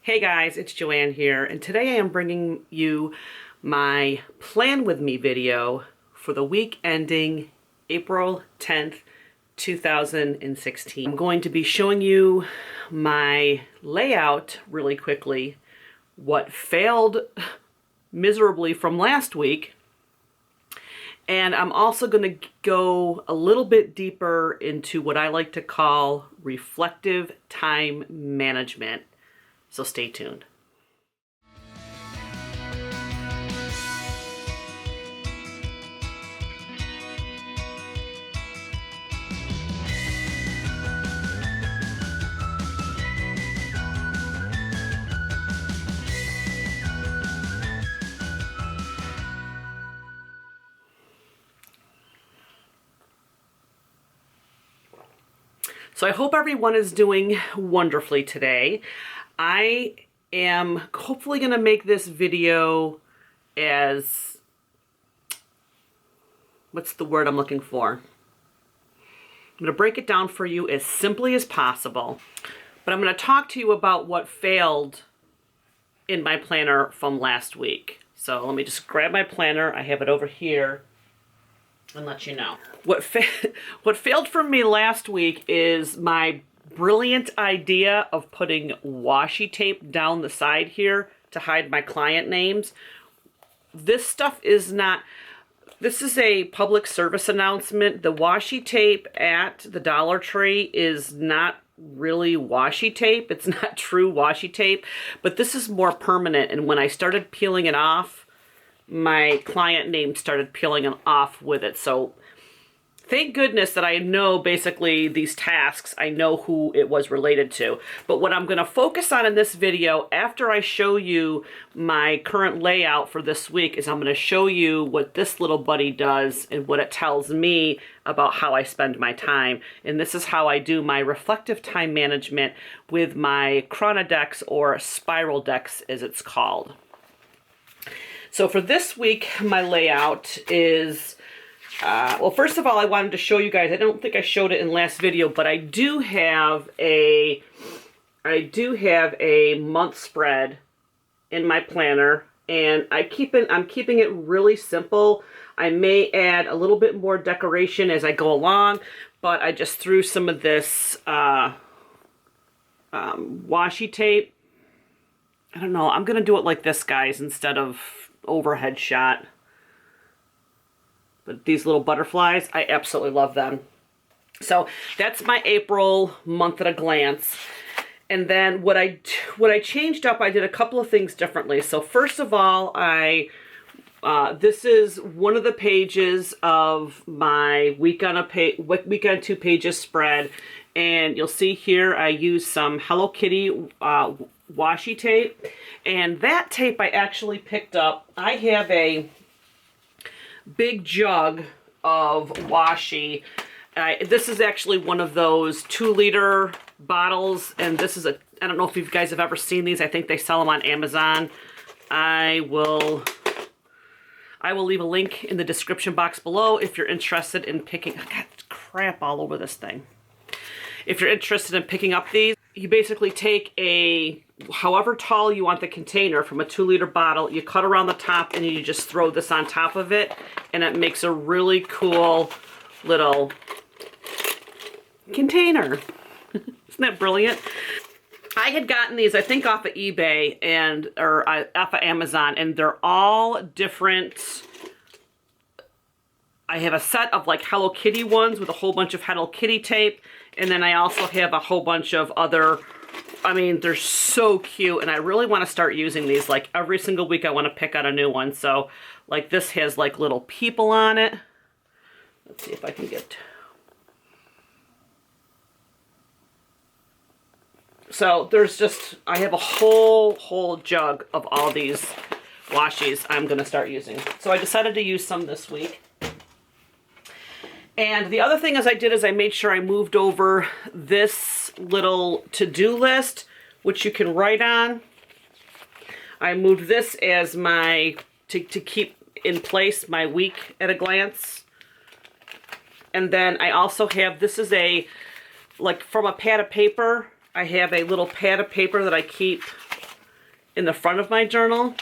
Hey guys, it's Joanne here, and today I am bringing you my Plan With Me video for the week ending April 10th, 2016. I'm going to be showing you my layout really quickly, what failed miserably from last week, and I'm also going to go a little bit deeper into what I like to call reflective time management. So stay tuned. So I hope everyone is doing wonderfully today. I am hopefully going to make this video as, what's the word I'm looking for? I'm going to break it down for you as simply as possible, but I'm going to talk to you about what failed in my planner from last week. So let me just grab my planner. I have it over here and let you know. What failed for me last week is my brilliant idea of putting washi tape down the side here to hide my client names. This stuff is not, this is a public service announcement. The washi tape at the Dollar Tree is not really washi tape. It's not true washi tape, but this is more permanent. And when I started peeling it off, my client name started peeling off with it. So thank goodness that I know basically these tasks, I know who it was related to. But what I'm going to focus on in this video, after I show you my current layout for this week, is I'm going to show you what this little buddy does and what it tells me about how I spend my time. And this is how I do my reflective time management with my Chronodex, or Spiraldex as it's called. So for this week, my layout is, well, first of all, I wanted to show you guys, I don't think I showed it in last video, but I do have a month spread in my planner, and I'm keeping it really simple. I may add a little bit more decoration as I go along, but I just threw some of this washi tape. I don't know, I'm gonna do it like this, guys, instead of overhead shot. But these little butterflies, I absolutely love them. So that's my April month at a glance. And then what I changed up, I did a couple of things differently. So first of all, this is one of the pages of my week on 2 pages spread. And you'll see here I use some Hello Kitty washi tape. And that tape I actually picked up. I have a big jug of washi. This is actually one of those 2-liter bottles, and this is I don't know if you guys have ever seen these. I think they sell them on Amazon. I will leave a link in the description box below if you're interested in picking. I got crap all over this thing. If you're interested in picking up these, you basically take however tall you want the container from a 2-liter bottle, you cut around the top and you just throw this on top of it, and it makes a really cool little container. Isn't that brilliant? I had gotten these, I think, off of eBay or off of Amazon, and they're all different. I have a set of like Hello Kitty ones with a whole bunch of Hello Kitty tape, and then I also have a whole bunch of other, I mean, they're so cute, and I really want to start using these. Like every single week I want to pick out a new one. So like this has like little people on it. Let's see if I can get. So there's just, I have a whole jug of all these washies I'm going to start using. So I decided to use some this week. And the other thing I did is I made sure I moved over this little to-do list, which you can write on. I moved this as my, to keep in place my week at a glance. And then I also have, this is like from a pad of paper, I have a little pad of paper that I keep in the front of my journal.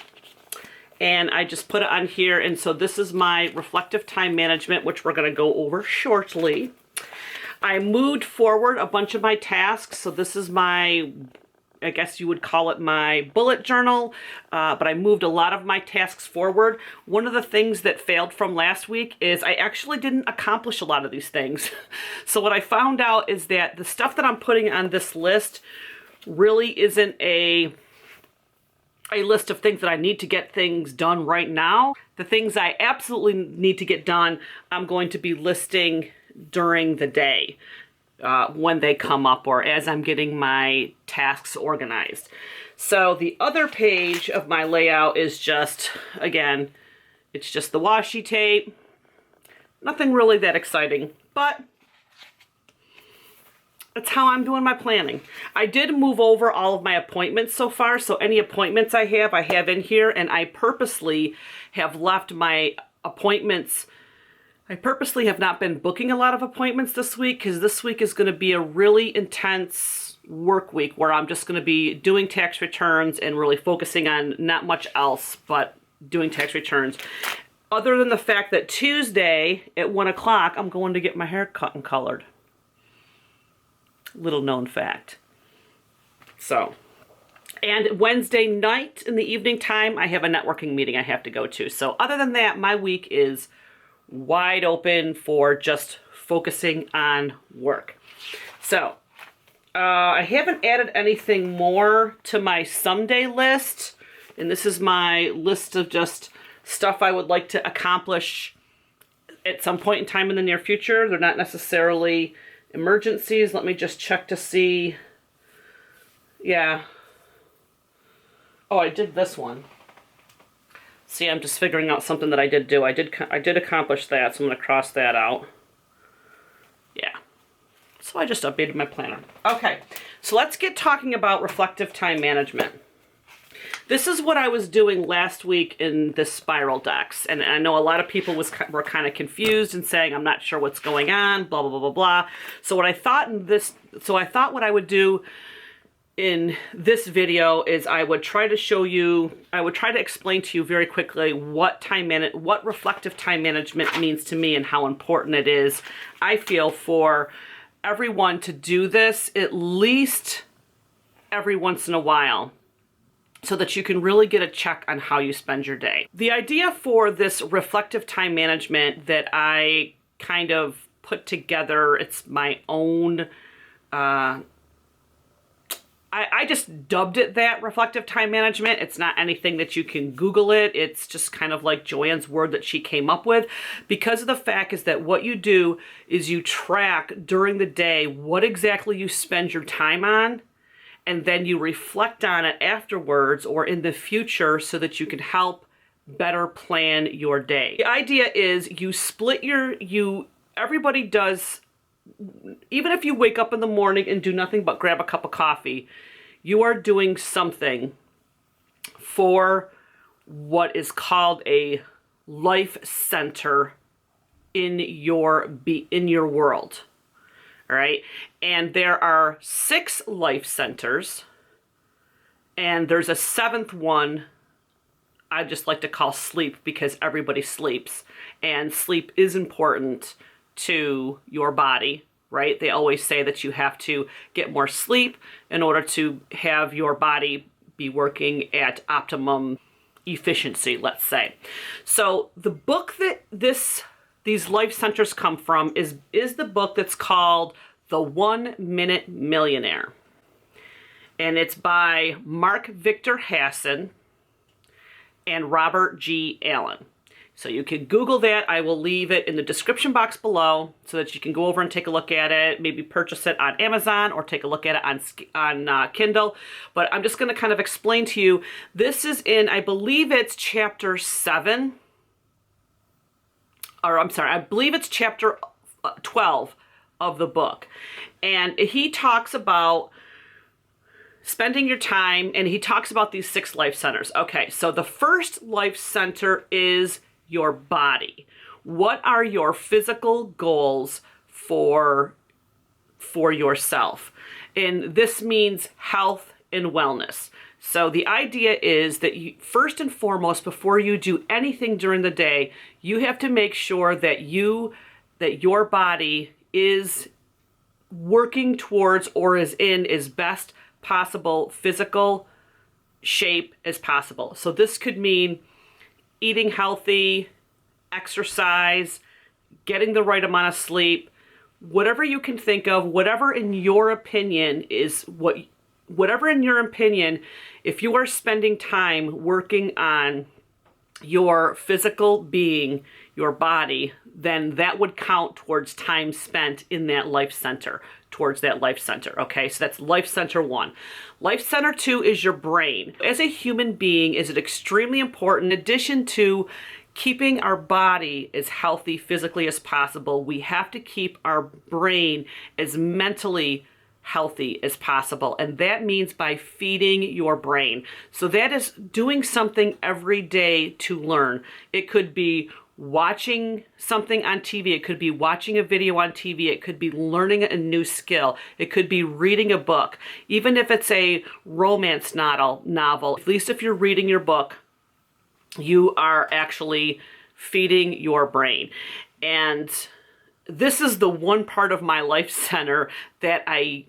And I just put it on here. And so this is my reflective time management, which we're going to go over shortly. I moved forward a bunch of my tasks. So this is my, I guess you would call it my bullet journal, but I moved a lot of my tasks forward. One of the things that failed from last week is I actually didn't accomplish a lot of these things. So what I found out is that the stuff that I'm putting on this list really isn't a list of things that I need to get things done right now. The things I absolutely need to get done, I'm going to be listing during the day when they come up or as I'm getting my tasks organized. So the other page of my layout is just, again, it's just the washi tape. Nothing really that exciting, but that's how I'm doing my planning. I did move over all of my appointments so far, so any appointments I have in here, and I purposely have left my appointments. I purposely have not been booking a lot of appointments this week because this week is going to be a really intense work week where I'm just going to be doing tax returns and really focusing on not much else but doing tax returns. Other than the fact that Tuesday at 1 o'clock, I'm going to get my hair cut and colored. Little known fact. So, and Wednesday night in the evening time, I have a networking meeting I have to go to. So other than that, my week is wide open for just focusing on work. So, I haven't added anything more to my someday list. And this is my list of just stuff I would like to accomplish at some point in time in the near future. They're not necessarily emergencies. Let me just check to see. Yeah. Oh, I did this one. See, I'm just figuring out something that I did do. I did accomplish that, so I'm going to cross that out. Yeah. So I just updated my planner. Okay, so let's get talking about reflective time management. This is what I was doing last week in this Spiraldex, and I know a lot of people were kind of confused and saying, I'm not sure what's going on, blah, blah, blah, blah, blah. So what I thought what I would do in this video is I would try to explain to you very quickly what reflective time management means to me and how important it is, I feel, for everyone to do this at least every once in a while, so that you can really get a check on how you spend your day. The idea for this reflective time management that I kind of put together, it's my own, I just dubbed it that, reflective time management. It's not anything that you can Google it. It's just kind of like Joanne's word that she came up with, because of the fact is that what you do is you track during the day what exactly you spend your time on, and then you reflect on it afterwards or in the future so that you can help better plan your day. The idea is you split everybody does, even if you wake up in the morning and do nothing but grab a cup of coffee, you are doing something for what is called a life center in your world. All right, and there are 6 life centers, and there's a 7th one I just like to call sleep, because everybody sleeps, and sleep is important to your body, right? They always say that you have to get more sleep in order to have your body be working at optimum efficiency, let's say. So the book that these life centers come from is the book that's called The 1 Minute Millionaire. And it's by Mark Victor Hasson and Robert G. Allen. So you can Google that. I will leave it in the description box below so that you can go over and take a look at it, maybe purchase it on Amazon or take a look at it on Kindle. But I'm just going to kind of explain to you. This is in, I believe it's chapter 7. Or I'm sorry, I believe it's chapter 12 of the book. And he talks about spending your time, and he talks about these 6 life centers. Okay, so the first life center is your body. What are your physical goals for yourself? And this means health and wellness. So the idea is that you, first and foremost, before you do anything during the day, you have to make sure that your body is working towards or is in as best possible physical shape as possible. So this could mean eating healthy, exercise, getting the right amount of sleep, whatever you can think of, whatever in your opinion if you are spending time working on your physical being, your body, then that would count towards time spent in that life center, towards that life center, okay? So that's life center 1. Life center 2 is your brain. As a human being, is it extremely important, in addition to keeping our body as healthy physically as possible, we have to keep our brain as mentally healthy as possible. And that means by feeding your brain. So that is doing something every day to learn. It could be watching something on TV. It could be watching a video on TV. It could be learning a new skill. It could be reading a book. Even if it's a romance novel, at least if you're reading your book, you are actually feeding your brain. And this is the one part of my life center that I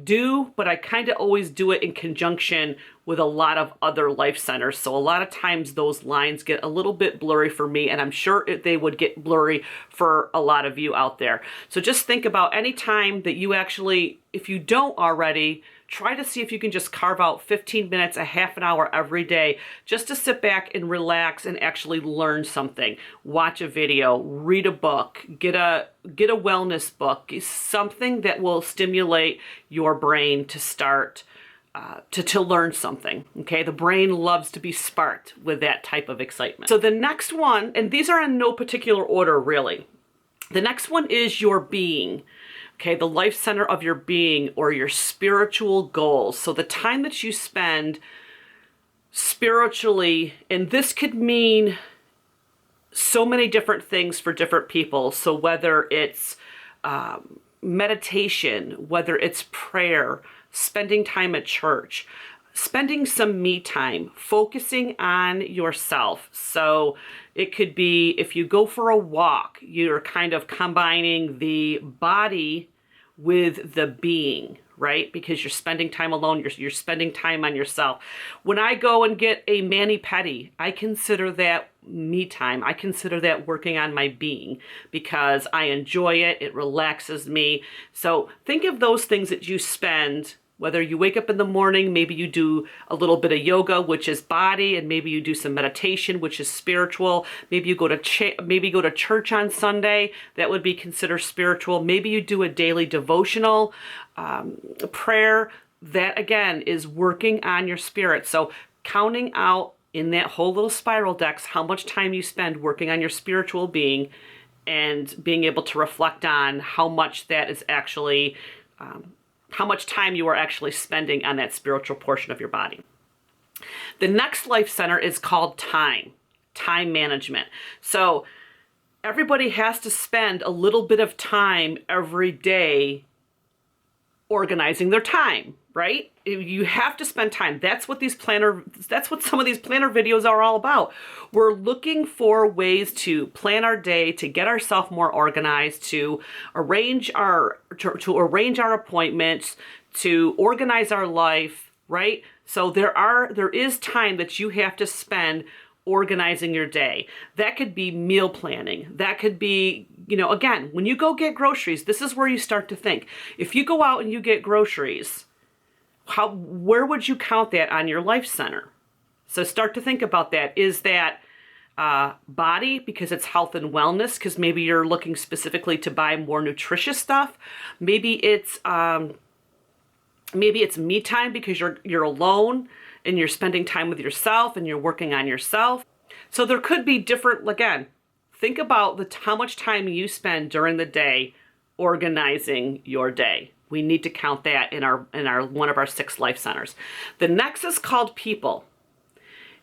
do, but I kind of always do it in conjunction with a lot of other life centers. So a lot of times those lines get a little bit blurry for me, and I'm sure they would get blurry for a lot of you out there. So just think about any time that you actually, if you don't already, try to see if you can just carve out 15 minutes, a half an hour every day, just to sit back and relax and actually learn something. Watch a video, read a book, get a wellness book, something that will stimulate your brain to start to learn something, okay? The brain loves to be sparked with that type of excitement. So the next one, and these are in no particular order really, the next one is your being. Okay, the life center of your being or your spiritual goals. So the time that you spend spiritually, and this could mean so many different things for different people. So whether it's meditation, whether it's prayer, spending time at church, spending some me time, focusing on yourself. So it could be if you go for a walk, you're kind of combining the body with the being, right? Because you're spending time alone, you're spending time on yourself. When I go and get a mani-pedi, I consider that me time. I consider that working on my being because I enjoy it. It relaxes me. So think of those things that you spend. Whether you wake up in the morning, maybe you do a little bit of yoga, which is body, and maybe you do some meditation, which is spiritual. Maybe you go to church on Sunday. That would be considered spiritual. Maybe you do a daily devotional prayer. That again is working on your spirit. So counting out in that whole little Spiraldex how much time you spend working on your spiritual being, and being able to reflect on how much that is actually. How much time you are actually spending on that spiritual portion of your body. The next life center is called time management. So everybody has to spend a little bit of time every day organizing their time, right? You have to spend time. That's what some of these planner videos are all about. We're looking for ways to plan our day, to get ourselves more organized, to arrange our appointments, to organize our life, right? So there is time that you have to spend organizing your day. That could be meal planning. That could be, again, when you go get groceries, this is where you start to think. If you go out and you get groceries, where would you count that on your life center? So start to think about that. Is that body because it's health and wellness, because maybe you're looking specifically to buy more nutritious stuff. Maybe it's me time because you're alone and you're spending time with yourself and you're working on yourself. So there could be different, again, think about how much time you spend during the day organizing your day. We need to count that in our one of our 6 life centers. The next is called people.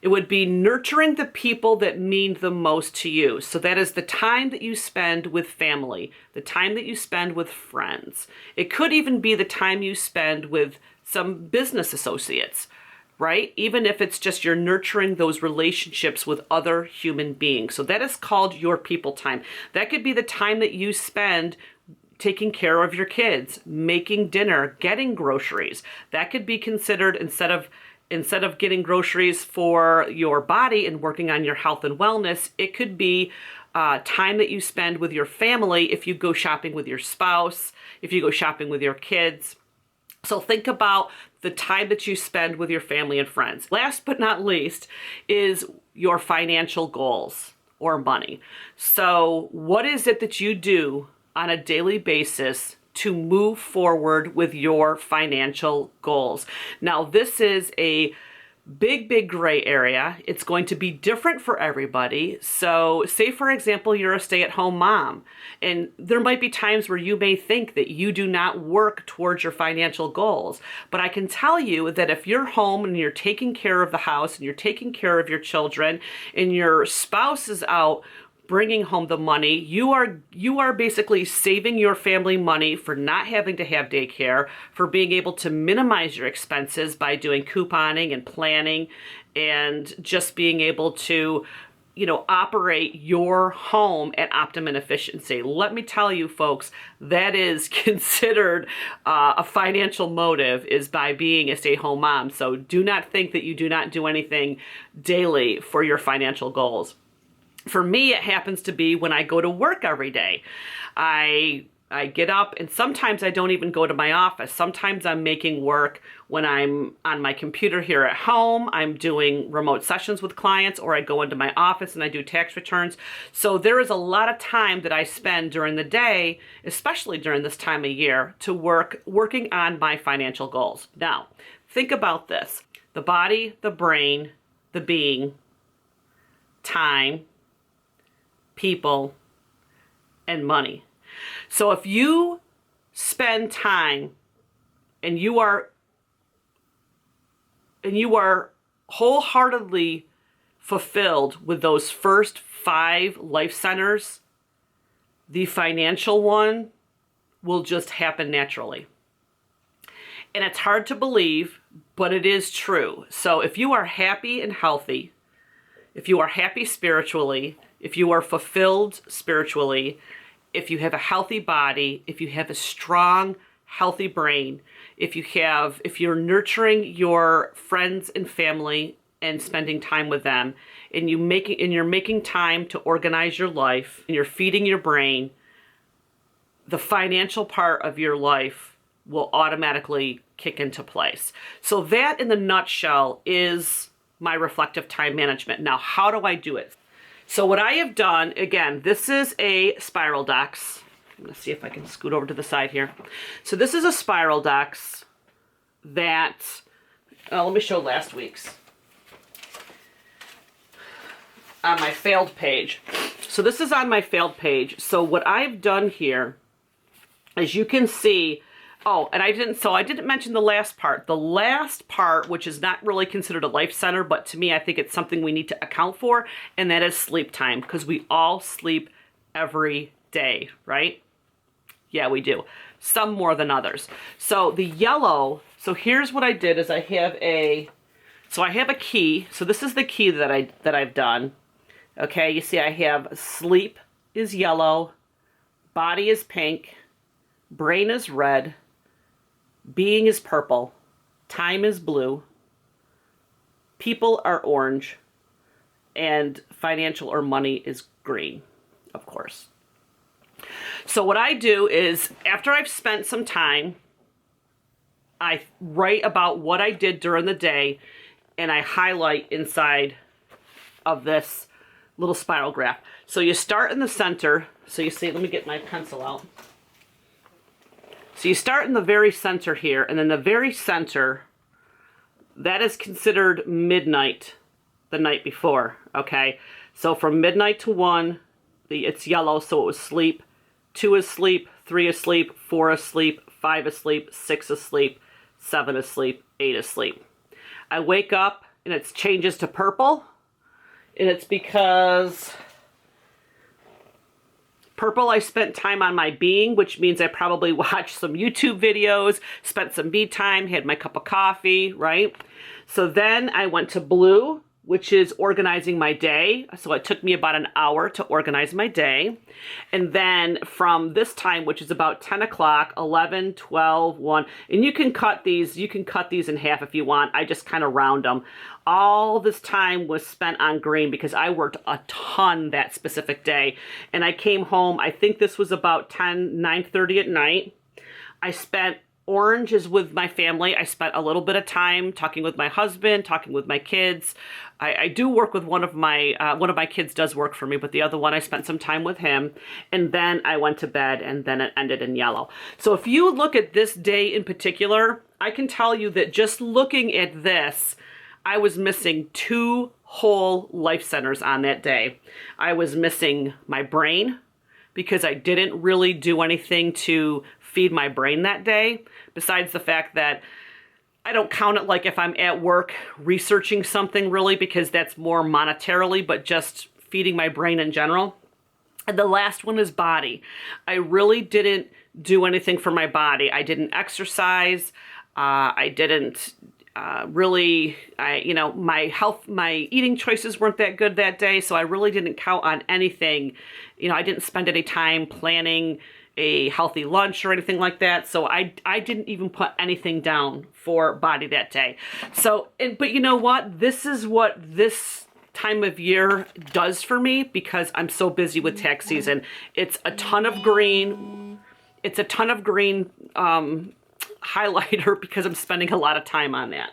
It would be nurturing the people that mean the most to you. So that is the time that you spend with family, the time that you spend with friends. It could even be the time you spend with some business associates. right? Even if it's just you're nurturing those relationships with other human beings. So that is called your people time. That could be the time that you spend taking care of your kids, making dinner, getting groceries. That could be considered, instead of getting groceries for your body and working on your health and wellness, it could be time that you spend with your family if you go shopping with your spouse, if you go shopping with your kids. So think about the time that you spend with your family and friends. Last but not least is your financial goals or money. So what is it that you do on a daily basis to move forward with your financial goals? Now, this is a big gray area. It's going to be different for everybody. So say, for example, you're a stay-at-home mom, and there might be times where you may think that you do not work towards your financial goals. But I can tell you that if you're home and you're taking care of the house and you're taking care of your children and your spouse is out bringing home the money, you are basically saving your family money for not having to have daycare, for being able to minimize your expenses by doing couponing and planning, and just being able to, operate your home at optimum efficiency. Let me tell you, folks, that is considered a financial motive, is by being a stay-at-home mom. So do not think that you do not do anything daily for your financial goals. For me, it happens to be when I go to work every day. I get up, and sometimes I don't even go to my office. Sometimes I'm making work when I'm on my computer here at home. I'm doing remote sessions with clients, or I go into my office and I do tax returns. So there is a lot of time that I spend during the day, especially during this time of year, to working on my financial goals. Now, think about this. The body, the brain, the being, time, people, and money. So if you spend time and you are wholeheartedly fulfilled with those first 5 life centers, the financial one will just happen naturally. And it's hard to believe, but it is true. So if you are happy and healthy, if you are happy spiritually, if you are fulfilled spiritually, if you have a healthy body, if you have a strong, healthy brain, if you're nurturing your friends and family and spending time with them, and you're making time to organize your life, and you're feeding your brain, the financial part of your life will automatically kick into place. So that, in the nutshell, is my reflective time management. Now, how do I do it? So what I have done, again, this is a Spiraldex. I'm going to see if I can scoot over to the side here. So this is a Spiraldex that, let me show last week's on my failed page. So this is on my failed page. So what I've done here, as you can see, I didn't mention the last part. The last part, which is not really considered a life center, but to me, I think it's something we need to account for, and that is sleep time, because we all sleep every day, right? Yeah, we do. Some more than others. So the yellow, so here's what I did is I have a key. So this is the key that I've done. Okay, you see I have sleep is yellow, body is pink, brain is red, being is purple, time is blue, people are orange, and financial or money is green, of course. So what I do is, after I've spent some time, I write about what I did during the day, and I highlight inside of this little spiral graph. So you start in the center. So you see, let me get my pencil out. So you start in the very center here, and then the very center, that is considered midnight, the night before, okay? So from midnight to 1, it's yellow, so it was sleep. 2 is sleep, 3 is sleep, 4 is sleep, 5 is sleep, 6 is sleep, 7 is sleep, 8 is sleep. I wake up, and it changes to purple, and it's because purple, I spent time on my being, which means I probably watched some YouTube videos, spent some me time, had my cup of coffee, right? So then I went to blue, which is organizing my day. So it took me about an hour to organize my day. And then from this time, which is about 10 o'clock, 11, 12, 1, and you can cut these in half if you want. I just kind of round them. All this time was spent on green because I worked a ton that specific day. And I came home, I think this was about 9:30 at night. I spent orange is with my family. I spent a little bit of time talking with my husband, talking with my kids. I do work with one of my kids does work for me, but the other one I spent some time with him. And then I went to bed, and then it ended in yellow. So if you look at this day in particular, I can tell you that just looking at this, I was missing 2 whole life centers on that day. I was missing my brain because I didn't really do anything to feed my brain that day, besides the fact that I don't count it like if I'm at work researching something really, because that's more monetarily, but just feeding my brain in general. And the last one is body. I really didn't do anything for my body. I didn't exercise. I didn't my eating choices weren't that good that day, so I really didn't count on anything. I didn't spend any time planning a healthy lunch or anything like that. So I didn't even put anything down for body that day. So, but you know what? This is what this time of year does for me because I'm so busy with tax season. It's a ton of green. It's a ton of green highlighter because I'm spending a lot of time on that.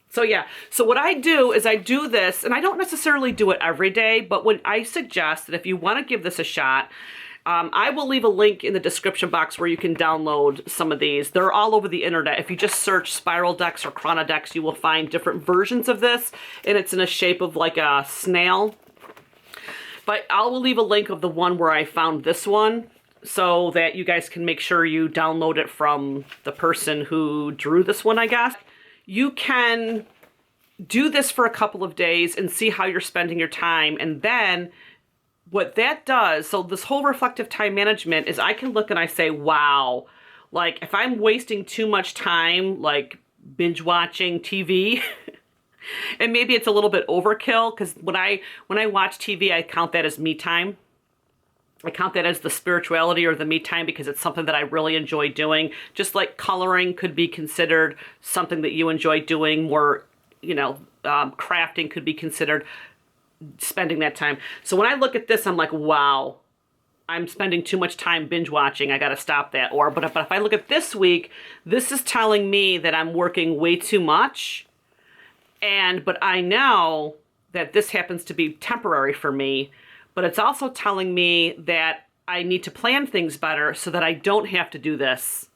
So yeah, so what I do is I do this, and I don't necessarily do it every day, but when I suggest that if you want to give this a shot, I will leave a link in the description box where you can download some of these. They're all over the internet. If you just search Spiraldex or Chronodex, you will find different versions of this, and it's in a shape of like a snail. But I will leave a link of the one where I found this one so that you guys can make sure you download it from the person who drew this one, I guess. You can do this for a couple of days and see how you're spending your time, and then what that does, so this whole reflective time management is I can look and I say, wow, like if I'm wasting too much time, like binge watching TV, and maybe it's a little bit overkill because when I watch TV, I count that as me time. I count that as the spirituality or the me time because it's something that I really enjoy doing. Just like coloring could be considered something that you enjoy doing, or, crafting could be considered spending that time. So when I look at this, I'm like, wow, I'm spending too much time binge watching. I got to stop that. But if I look at this week, this is telling me that I'm working way too much. But I know that this happens to be temporary for me, but it's also telling me that I need to plan things better so that I don't have to do this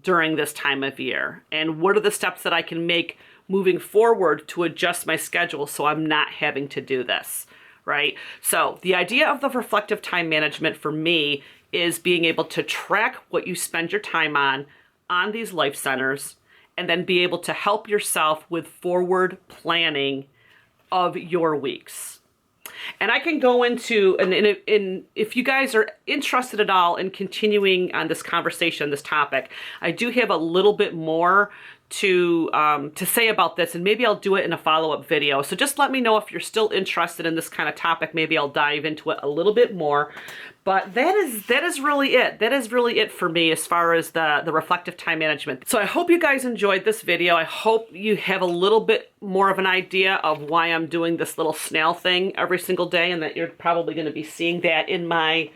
during this time of year. And what are the steps that I can make moving forward to adjust my schedule so I'm not having to do this, right? So the idea of the reflective time management for me is being able to track what you spend your time on these life centers, and then be able to help yourself with forward planning of your weeks. And I can go into, and if you guys are interested at all in continuing on this conversation, this topic, I do have a little bit more to say about this, and maybe I'll do it in a follow-up video. So just let me know if you're still interested in this kind of topic. Maybe I'll dive into it a little bit more. But that is really it. That is really it for me as far as the reflective time management. So I hope you guys enjoyed this video. I hope you have a little bit more of an idea of why I'm doing this little snail thing every single day, and that you're probably going to be seeing that in my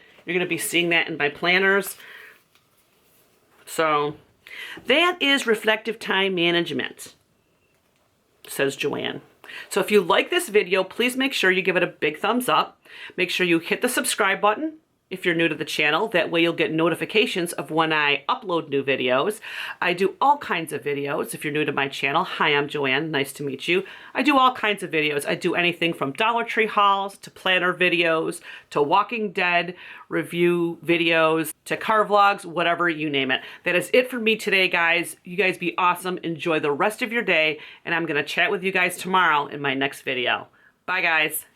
planners. So that is reflective time management, says Joanne. So if you like this video, please make sure you give it a big thumbs up. Make sure you hit the subscribe button if you're new to the channel. That way you'll get notifications of when I upload new videos. I do all kinds of videos. If you're new to my channel, hi, I'm Joanne. Nice to meet you. I do all kinds of videos. I do anything from Dollar Tree hauls to planner videos to Walking Dead review videos to car vlogs, whatever, you name it. That is it for me today, guys. You guys be awesome. Enjoy the rest of your day, and I'm going to chat with you guys tomorrow in my next video. Bye, guys.